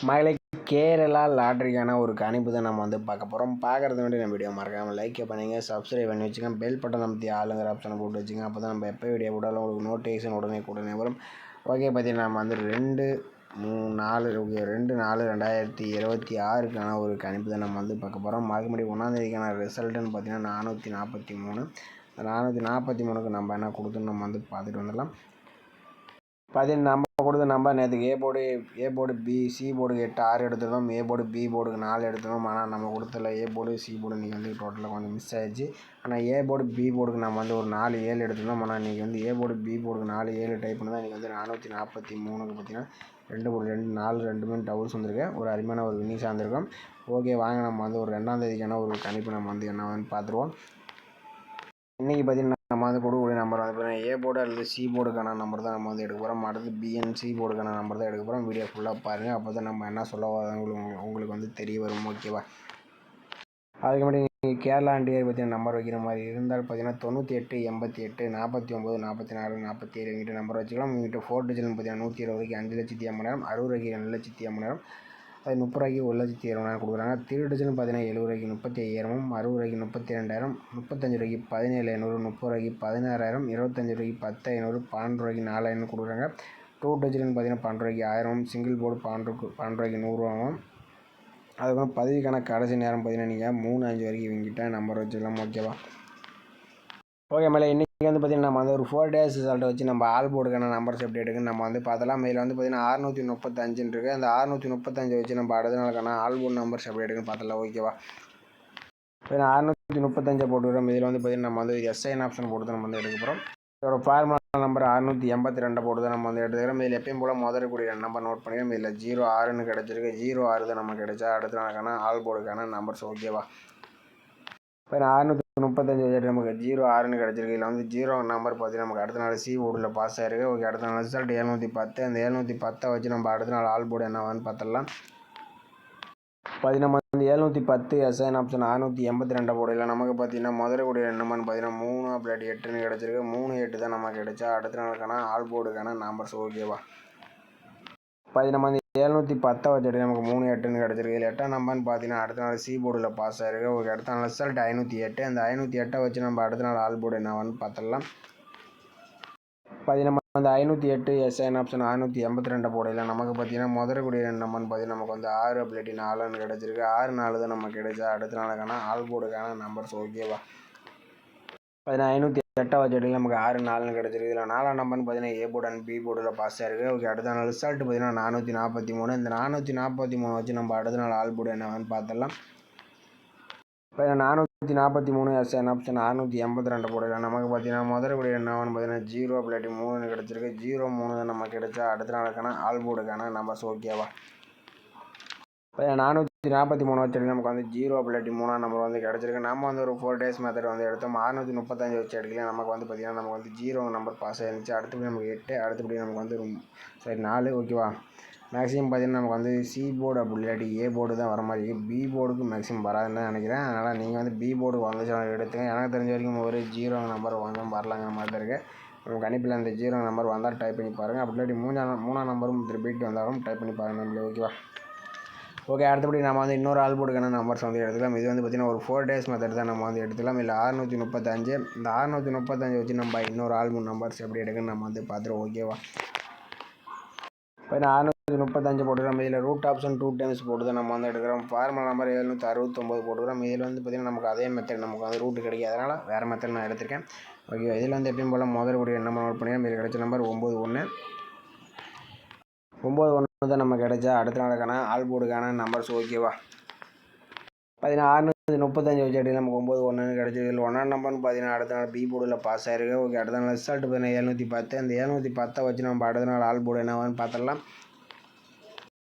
மகளை கேரளா லாட்ரிக்கான ஒரு கணிப்பு தான் நம்ம பார்க்க போகிறோம். பார்க்குறது வேண்டிய நம்ம வீடியோ மறக்காமல் லைக் பண்ணுங்க, சப்ஸ்கிரைப் பண்ணி வச்சுக்கோங்க, பெல் பட்டன் நமத்தி ஆளுங்கிற ஆப்ஷனை போட்டு வச்சுங்க. அப்போ தான் நம்ம எப்போ வீடியோ போட்டாலும் உங்களுக்கு நோட்டிஃபிகேஷன் உடனே வரும். ஓகே, பார்த்தீங்கன்னா நம்ம 2/4/2026க்கான ஒரு கணிப்பு தான் நம்ம பார்க்க போகிறோம். மறுபடி 1ஆம் தேதிக்கான ரிசல்ட்டுன்னு பார்த்தீங்கன்னா 443. 443க்கு நம்ம என்ன கொடுத்துன்னு நம்ம பார்த்துட்டு வந்துடலாம். பார்த்தீங்கன்னா நம்ம கொடுத்த நம்பர் நேற்றுக்கு ஏ போர்டு பி சி போர்டுக்கு 8 6 எடுத்துருந்தோம். ஏ போர்டு பி போர்டுக்கு 4 எடுத்துருந்தோம். ஆனால் நம்ம கொடுத்தல ஏ போர்டு சி போர்டு இன்றைக்கி டோட்டலாக கொஞ்சம் மிஸ் ஆகிடுச்சு. ஆனால் ஏ போர்டு பி போர்டுக்கு நம்ம ஒரு 4 7 எடுத்துருந்தோம். ஆனால் இன்றைக்கி ஏ போர்டு பி போர்டுக்கு 4 7 டைப் பண்ணி தான் இன்றைக்கி 443க்கு பார்த்தீங்கன்னா 2 போர்டு 2 4 2 டபுள்ஸ் வந்திருக்கு. ஒரு அருமையான ஒரு வினிஷாக இருந்திருக்கும். ஓகே, வாங்க நம்ம ஒரு 2ஆம் தேதிக்கான ஒரு கணிப்பு நம்ம என்னன்னு பார்த்துருவோம். இன்றைக்கி பார்த்தீங்கன்னா நம்ம கொடுக்கக்கூடிய நம்பர் பார்த்தீங்கன்னா ஏ போர்டு அல்லது சி போர்டுக்கான நம்பர் தான் நம்ம எடுக்க போகிறோம். அடுத்து பிஎன்சி போர்டுக்கான நம்பர் தான் எடுக்க போகிறோம். வீடியோ ஃபுல்லாக பாருங்கள். அப்போ தான் நம்ம என்ன சொல்ல உங்களுக்கு தெரிய வரும். ஓகேவா? அதுக்கு முன்னாடி நீங்கள் கேரளா இண்டியர் பார்த்தீங்கன்னா நம்பர் வைக்கிற மாதிரி இருந்தால் பார்த்தீங்கன்னா 98 88 49 44 47 எங்கிட்ட நம்பர் வச்சுக்கலாம். உங்கள்கிட்ட 4 டிஜிட்னு பார்த்தீங்கன்னா 120க்கு 5,80,000, 60க்கு 2,80,000, அது 30 ரூபாய்க்கு 1,20,000 கொடுக்குறாங்க. 3 டிஜிட்னு பார்த்தீங்கன்னா 70 ரூபாய்க்கு 35,000, 60 ரூபாய்க்கு 32,000, 35 ரூபாய்க்கு 17,500, 30 ரூபாய்க்கு 16,000, 25 ரூபாய்க்கு 10,500, 12 ரூபாய்க்கு 4,000 கொடுக்குறாங்க. 2 டிஜிட்னு பார்த்தீங்கன்னா 12 ரூபாய்க்கு 1000, சிங்கிள் போர்டு 12 ரூபாய்க்கு 100 அதுக்கப்புறம் பதவிக்கான கடைசி நேரம் பார்த்தீங்கன்னா நீங்கள் 3-5 வரைக்கும் இவங்ககிட்ட நம்பர் வச்சுக்கலாம். ஓகேவா? ஓகே, மேலே இன்றைக்கி பார்த்தீங்கன்னா நம்ம ஒரு 4 days ரிசல்ட்டை வச்சு நம்ம ஆல் போர்டுக்கான நம்பர்ஸ் எப்படி எடுக்குன்னு நம்ம பார்த்தலாம். இதில் பார்த்தீங்கன்னா 635 இருக்குது. அந்த 635 வச்சு நம்ம அடுத்த நாளுக்கான ஆல் போர்டு நம்பர்ஸ் எப்படி எடுக்குன்னு பார்த்தலாம். ஓகேவா? இப்போ 635 போட்டுக்கிறோம். இதில் பார்த்தீங்கன்னா நம்ம எஸ்ஐன் ஆப்ஷன் போட்டு நம்ம எடுக்க போகிறோம். இதோட ஃபார்முலா நம்பர் 682 போட்டு தான் நம்ம எடுத்துக்கிறோம். இதில் எப்பயும் போல் முதல்கூடிய நம்பர் நோட் பண்ணிக்கிறோம். இதில் 06ன்னு கிடச்சிருக்கு. 06 தான் நம்ம கிடைச்சா அடுத்த நாளுக்கான ஆல் போர்டுக்கான நம்பர்ஸ். ஓகேவா? இப்போ 635 வச்சுட்டு நமக்கு 06ன்னு கிடச்சிருக்கு. இதில் 0 நம்பர் பார்த்தீங்கன்னா நமக்கு அடுத்த நாள் சி போர்டில் பாஸ் ஆகிருக்கு. ஓகே, அடுத்த நாள் ரிசல்ட் 710. அந்த 710 வச்சு நம்ம அடுத்த நாள் ஆல் போர்டு என்னவான்னு பார்த்துடலாம். நம்ம 710 எஸ்ஐன் ஆப்ஷன் 682 போடையில் நமக்கு பார்த்தீங்கன்னா முதல்கூடிய நம்பர்னு பார்த்தீங்கன்னா 3/8ன்னு கிடச்சிருக்கு. 3/8 தான் நமக்கு கிடைச்சா அடுத்த நாளுக்கான ஆல் போர்டுக்கான நம்பர்ஸ். ஓகேவா? நம்ம 710 வச்சுட்டு நமக்கு 3/8ன்னு கிடச்சிருக்கு. இதில் 8ஆம் நம்பர்னு பார்த்தீங்கன்னா அடுத்த நாள் சி போர்டில் பாஸ் ஆகிருக்கு. ஓகே, அடுத்த நாள் ரிசல்ட் 508. அந்த 508 வச்சு நம்ம அடுத்த நாள் ஆல் போர்டு என்னவான்னு பார்த்துடலாம். நம்ம 508 எஸ்ஐன் ஆப்ஷன் 682 போடையில் நமக்கு பார்த்தீங்கன்னா முதல்கூடிய நம்பர்னு பார்த்தீங்கன்னா நமக்கு 6/4ன்னு கிடச்சிருக்கு. 6 தான் நமக்கு கிடைச்சா அடுத்த நாளுக்கான ஆல் போர்டுக்கான நம்பர்ஸ். ஓகேவா? 508 வச்சுட்டு நமக்கு 6-4ன்னு கிடச்சிருக்கு. இதில் 4ஆம் நம்பர்னு பார்த்தீங்கன்னா ஏ போர்டு அண்ட் பி போர்டில் பாஸ் ஆகிருக்கு. ஓகே, அடுத்த நாள் ரிசல்ட் பார்த்தீங்கன்னா 443. இந்த 443 வச்சு நம்ம அடுத்த நாள் ஆல் போர்டு என்னவான்னு பார்த்துடலாம். இப்போ 443 எஸ்ஐன் ஆப்ஷன் 682 போடையில் நமக்கு பார்த்தீங்கன்னா முதல்கூடிய என்னவான்னு பார்த்தீங்கன்னா 0/3ன்னு கிடச்சிருக்கு. 03 தான் நமக்கு கிடைச்சா அடுத்த நாளுக்கான ஆல் போர்டுக்கான நம்பர்ஸ். ஓகேவா? இப்போ 443 வச்சுட்டு நமக்கு 0/3 நம்பர் கிடச்சிருக்கு. நம்ம ஒரு 4 days மெத்தட் எடுத்தோம். 635 வச்சு எடுக்கல. நமக்கு பார்த்தீங்கன்னா நமக்கு 0 நம்பர் பாஸ் ஆகிருந்துச்சு. அடுத்தபடி நமக்கு 8, அடுத்தபடி நமக்கு 4. ஓகேவா? மேக்ஸிமம் பார்த்தீங்கன்னா நமக்கு சி போர்டு அப்படி இல்லாட்டி ஏ போர்டு தான் வர மாதிரி இருக்குது. பி போர்டுக்கு மேக்ஸிமம் வராதுன்னு தான் நினைக்கிறேன். அதனால் நீங்கள் பி போர்டு வந்துச்சு எடுத்துங்க. எனக்கு தெரிஞ்ச வரைக்கும் ஒரு 0 நம்பர் வரலாங்கிற மாதிரி தான் இருக்குது. உங்கள் கணிப்பில் அந்த 0 நம்பர் வந்தால் டைப் பண்ணி பாருங்கள். அப்படி இல்லாட்டி 3ஆம் நம்பரும் ரிப்பீட் வந்தாலும் டைப் பண்ணி பாருங்கள் நம்மளே. ஓகேவா? ஓகே, அடுத்தபடி நம்ம இன்னொரு ஆல் போர்டுக்கான நம்பர்ஸ் எடுத்துக்கலாம். இது பார்த்தீங்கன்னா ஒரு 4 days மெத்தட் தான் நம்ம எடுத்துக்கலாம். இல்லை 635. இந்த 635 வச்சு நம்ம இன்னொரு ஆல் போர்டு நம்பர்ஸ் எப்படி எடுக்குன்னு நம்ம பார்த்துருவோம். ஓகேவா? இப்போ 635 போட்டுக்கிறோம். இதில் ரூட் ஆப்ஷன் 2 times போட்டு தான் நம்ம எடுக்கிறோம். ஃபார்முலா நம்பர் 769 போட்டுக்கிறோம். இதில் பார்த்தீங்கன்னா நமக்கு அதே மெத்தட் நமக்கு ரூட்டு கிடைக்கும். அதனால் வேறு மெத்தட் நான் எடுத்திருக்கேன். ஓகே, இதில் எப்பயும் போல் முதல்கூடிய நம்பர் நோட் பண்ணிக்கிறோம். இதில் கிடைச்ச நம்பர் 91 தான் நம்ம கிடைச்சா அடுத்த நாளுக்கான ஆல் போர்டுக்கான நம்பர்ஸ். ஓகேவா? 635 வச்சு எடுத்து நமக்கு 91ன்னு கிடச்சிது. இதில் 1ஆம் நம்பர்னு பார்த்தீங்கன்னா அடுத்த நாள் பி போர்டில் பாஸ் ஆகிருக்கு. ஓகே, அடுத்த நாள் ரிசல்ட் பார்த்தீங்கன்னா 710. அந்த 710 வச்சு நம்ம அடுத்த நாள் ஆல் போர்டு என்னவான்னு பார்த்துடலாம்.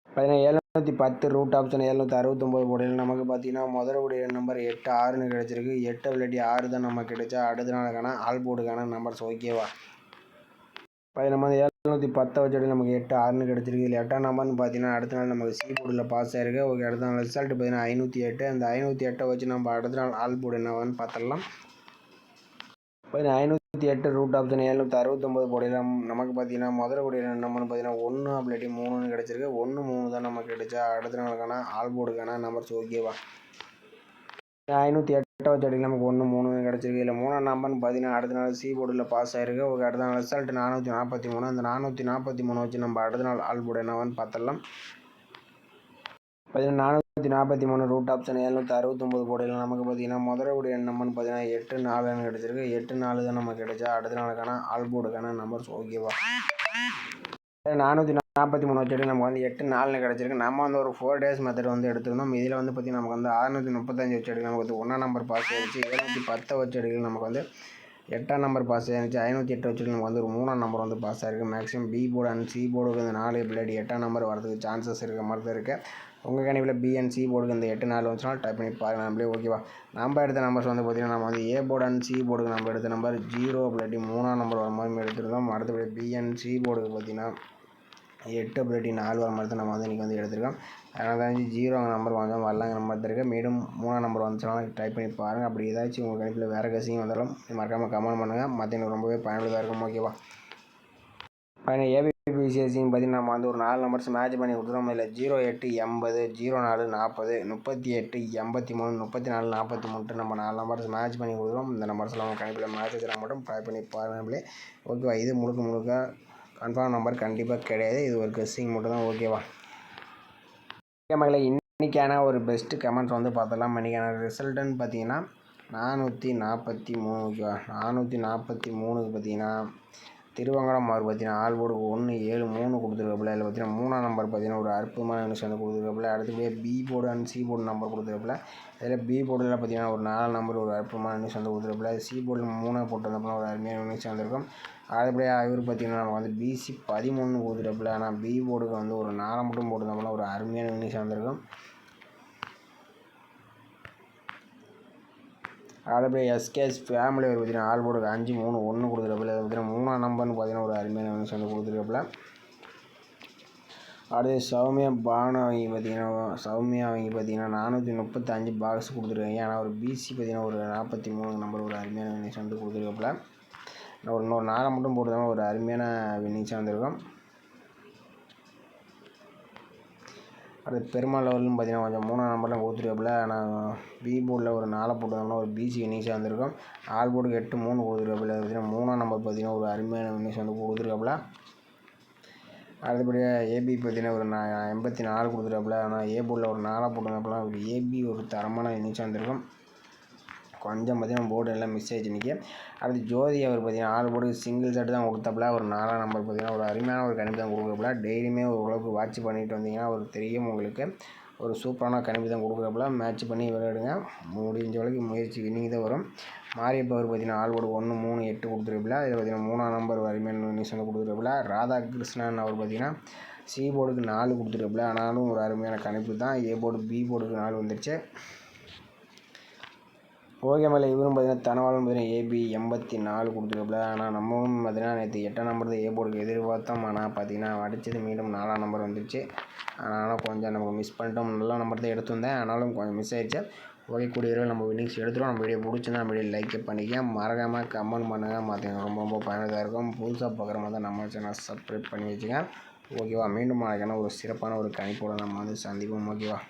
710 ரூட் ஆப்ஷன் 769 போர்டில் நமக்கு பார்த்தீங்கன்னா முதல்கூடிய நம்பர் 8 6ன்னு கிடச்சிருக்கு. 8/6 தான் நமக்கு கிடைச்சா அடுத்த நாளுக்கான ஆல் போர்டுக்கான நம்பர்ஸ். ஓகேவா? நம்ம 710 வச்சுட்டு நமக்கு 8 6ன்னு கிடச்சிருக்கு. இதில் 8ஆம் நம்பர்னு பார்த்தீங்கன்னா அடுத்த நாள் நமக்கு சி போர்டில் பாஸ் ஆகிருக்கு. ஓகே, அடுத்த நாள் ரிசல்ட் பார்த்தீங்கன்னா 508. அந்த 508 வச்சு நம்ம அடுத்த நாள் ஆல் போர்டு என்னவான்னு பார்த்துடலாம். 508 ரூட் ஆப்ஷன் 769 போடலாம். நமக்கு பார்த்தீங்கன்னா முதல்ல கூடிய நம்பர்னு பார்த்தீங்கன்னா 1 அப்படி 3ன்னு கிடச்சிருக்கு. 1 3 தான் நமக்கு கிடைச்சா. அடுத்த நாளுக்கான ஆல் போர்டுக்கான நம்பர்ஸ் ஓகேவா. 508 வச்சு அடிக்கலாம். நமக்கு 1 3 கிடச்சிருக்கு. இல்லை 3ஆம் நம்பர்னு பார்த்தீங்கன்னா அடுத்த நாள் சி போர்டில் பாஸ் ஆயிருக்கு. ஓகே, அடுத்த நாள் ரிசல்ட் 443. அந்த 443 வச்சு நம்ம அடுத்த நாள் ஆல் போர்டு என்னவான்னு பார்த்துடலாம். பார்த்தீங்கன்னா 443 ரூட் ஆப்ஷன் 769 போடையில் நமக்கு பார்த்தீங்கன்னா முதல்ல கூடிய நம்பர்னு பார்த்தீங்கன்னா 8 4ன்னு கிடச்சிருக்கு. 8 4 தான் நமக்கு கிடைச்சா. அடுத்த நாளுக்கான ஆல் போர்டுக்கான நம்பர்ஸ் ஓகேவா. 443 வச்சுட்டு நமக்கு வந்து 8 4ன்னு கிடச்சிருக்கு. நம்ம வந்து ஒரு 4 days மெத்தட் வந்து எடுத்துருந்தோம். இதில் வந்து பார்த்திங்கன்னா நமக்கு வந்து 635 வச்சு எடுக்கலாம். நமக்கு வந்து 1ஆம் நம்பர் பாஸ் ஆகிடுச்சு. 710 வச்சு எடுக்கலாம். நமக்கு வந்து 8ஆம் நம்பர் பாஸ் ஆகிடுச்சு. 508 வச்சுட்டு நமக்கு வந்து ஒரு 3ஆம் நம்பர் வந்து பாஸ் ஆகிருக்கு. Maximum B board and C போர்டுக்கு இந்த 4 பிள்ளைடி 8ஆம் நம்பர் வரதுக்கு சான்சஸ் இருக்க மாதிரி தான் இருக்குது. உங்கள் கணிப்பில் பி அண்ட் சி போர்டுக்கு இந்த 8 4 வந்துச்சுனால் டைப் பண்ணி பாருங்கள். நம்மளே ஓகேவா. நம்ம எடுத்த நம்பர்ஸ் வந்து பார்த்திங்கன்னா நம்ம வந்து ஏ போர்டு அண்ட் சி போர்டுக்கு நம்ம எடுத்த நம்பர் 0 பிள்ளைடி 3ஆம் நம்பர் வர மாதிரி எடுத்துருந்தோம். அடுத்தபடி பி அண்ட் சி போர்டுக்கு பார்த்திங்கன்னா 8 பிள்ளைடி 4 வர மாதிரி தான் நம்ம வந்து இன்றைக்கி வந்து எடுத்துருக்கோம். அதனால் தான் 0 நம்பர் வந்து வரலாங்க நம்பர் தான் இருக்குது. மீண்டும் 3ஆம் நம்பர் வந்துச்சுனாலும் ட்ரை பண்ணி பாருங்கள். அப்படி ஏதாச்சும் உங்கள் கணிப்பில் வேறு கசிங்க வந்தாலும் மறக்காமல் கமெண்ட் பண்ணுங்கள். மற்ற எனக்கு ரொம்பவே பயனுள்ளதாக இருக்கும். ஓகேவா. ஏபிபிசிஎஸ்சின்னு பார்த்தீங்கன்னா நம்ம வந்து ஒரு 4 நம்பர்ஸ் மேட்ச் பண்ணி கொடுத்துருவோம். இதில் 08 80 04 40 38 83 34 43 நம்ம 4 நம்பர்ஸ் மேட்ச் பண்ணி கொடுத்துருவோம். இந்த நம்பர்ஸ்லாம் கண்டிப்பாக மேட்ச் வச்சுருக்க மட்டும் ட்ரை பண்ணி பாருங்களே. ஓகேவா. இது முழுக்க கன்ஃபார்ம் நம்பர் கண்டிப்பாக கிடையாது. இது ஒரு கெஸ்ஸிங் மட்டும் தான். ஓகேவா. மக்களை இன்றைக்கான ஒரு பெஸ்ட்டு கமெண்ட்ஸ் வந்து பார்த்தலாம். இன்றைக்கான ரிசல்ட்டுன்னு பார்த்தீங்கன்னா 443. ஓகேவா. 443க்கு பார்த்தீங்கன்னா திருவங்கடம் மார்க் பார்த்தீங்கன்னா ஆல் போர்டுக்கு 1 7 3 கொடுத்துருக்கப்பில்ல. இதில் பார்த்தீங்கன்னா 3ஆம் நம்பர் பார்த்தீங்கன்னா ஒரு அற்புதமான நியூஸ் வந்து கொடுத்துருக்கப்பில்ல. அடுத்தபடியே B board and C board number கொடுத்துருக்கப்பில்ல. இதில் பி போர்டில் பார்த்தீங்கன்னா ஒரு 4 நம்பர் ஒரு அற்புதமான நியூஸ் வந்து கொடுத்துருக்கப்பில்ல. சி போர்டில் 3 போட்டிருந்தப்போ ஒரு அருமையான நியூஸ் வந்திருக்கும். அடுத்தபடியே இவர் பார்த்தீங்கன்னா நம்ம வந்து பிசி 13 கொடுத்துருக்கப்பில்ல. ஆனால் பி போர்டுக்கு வந்து ஒரு 4 மட்டும் போட்டிருந்தப்போ ஒரு அருமையான நியூஸ் வந்திருக்கும். அதுபடி எஸ்கேஎஸ் ஃபேமிலி ஒரு பார்த்தீங்கன்னா ஆல் போர்டுக்கு 5 3 1 கொடுத்துருப்பில்ல. அது பார்த்தீங்கன்னா 3ஆம் நம்பர்னு பார்த்தீங்கன்னா ஒரு அருமையான நியூஸ் வந்து கொடுத்துருப்பில்ல. அடுத்து சௌமியா பானு அவங்க பார்த்தீங்கன்னா 435 பாக்ஸ் கொடுத்துருக்காங்க. ஆனால் ஒரு பிசி பார்த்தீங்கன்னா ஒரு 43 நம்பர் ஒரு அருமையான நியூஸ் வந்து கொடுத்துருப்பில்ல. இன்னொரு 4 மட்டும் போட்டுருந்தாங்க ஒரு அருமையான நியூஸாக வந்திருக்கும். அடுத்து பெருமாள் லெவல்னு பார்த்தீங்கன்னா கொஞ்சம் 3ஆம் நம்பர்லாம் கொடுத்துருக்கப்பில்ல. ஆனால் பி போர்டில் ஒரு 4 போட்டுருந்தோம்னா ஒரு பிசி இனிஷாக வந்திருக்கும். ஆல் போர்டுக்கு 8 3 கொடுத்துருக்கப்பில்ல. அது பார்த்தீங்கன்னா 3ஆம் நம்பர் பார்த்தீங்கன்னா ஒரு அருமையான இனிஷ் வந்து கொடுத்துருக்கப்பில்ல. அடுத்தபடியாக ஏபி பார்த்தீங்கன்னா ஒரு 84 கொடுத்துருக்கப்பில்ல. ஆனால் ஏ போர்டில் ஒரு 4 போட்டுருந்தப்பெல்லாம் ஒரு ஏபி ஒரு தரமான இனிஷாக வந்திருக்கும். கொஞ்சம் பார்த்தீங்கன்னா போர்டு எல்லாம் மிஸ் ஆகிடுச்சு இன்றைக்கி. அடுத்து ஜோதி அவர் பார்த்தீங்கன்னா ஆல் போர்டு சிங்கிள் செட்டு தான் கொடுத்தப்பல. ஒரு 4ஆம் நம்பர் பார்த்தீங்கன்னா ஒரு அருமையான ஒரு கணிப்பு தான் கொடுக்குறப்பல. டெய்லியுமே ஓரளவுக்கு வாட்ச் பண்ணிட்டு வந்தீங்கன்னா ஒரு தெரியும் உங்களுக்கு. ஒரு சூப்பரான கணிப்பு தான் கொடுக்குறப்பல. மேட்ச் பண்ணி விளையாடுங்க. முடிஞ்ச வரைக்கும் முயற்சி வின்னிங் தான் வரும். மாரியப்ப அவர் பார்த்தீங்கன்னா ஆல் போர்டு 1 3 8 கொடுத்துருப்பில்ல. இதில் பார்த்தீங்கன்னா 3ஆம் நம்பர் அருமையான நியூஸ் வந்து கொடுத்துருப்பில்ல. ராதாகிருஷ்ணன் அவர் பார்த்தீங்கன்னா சி போர்டுக்கு 4 கொடுத்துருப்பில்ல. ஆனாலும் ஒரு அருமையான கணிப்பு தான். ஏ போர்டு பி போர்டுக்கு 4 வந்துருச்சு. ஓகே மேலே இவரும் பார்த்தீங்கன்னா தனவாளன் பார்த்தீங்கன்னா ஏபி 84 கொடுத்துருப்பில்ல. ஆனால் நம்மளும் பார்த்தீங்கன்னா நேற்று 8ஆம் நம்பர் தான் ஏ போர்டுக்கு எதிர்பார்த்தோம். ஆனால் பார்த்தீங்கன்னா அடித்தது மீண்டும் 4ஆம் நம்பர் வந்துருச்சு. ஆனாலும் கொஞ்சம் நமக்கு மிஸ் பண்ணிட்டோம். நல்ல நம்பர் தான் எடுத்துருந்தேன். ஆனாலும் கொஞ்சம் மிஸ் ஆகிடுச்சு. ஓகே, கூடிய விரைவில் நம்ம வின்னிங்ஸ் எடுத்துருவோம். நம்ம வீடியோ பிடிச்சிருந்தா நம்ம வீடியோ லைக் பண்ணிக்க, மறக்காமல் கமெண்ட் பண்ணுங்கள். மற்றவங்க ரொம்ப பயனுள்ளதாக இருக்கும். புதுசாக பார்க்குற மாதிரி தான் நம்ம சேனல் சப்ஸ்கிரைப் பண்ணி வச்சுங்க. ஓகேவா. மீண்டும் நாளைக்கான ஒரு சிறப்பான ஒரு கணிப்போடு நம்ம வந்து சந்திப்போம். ஓகேவா.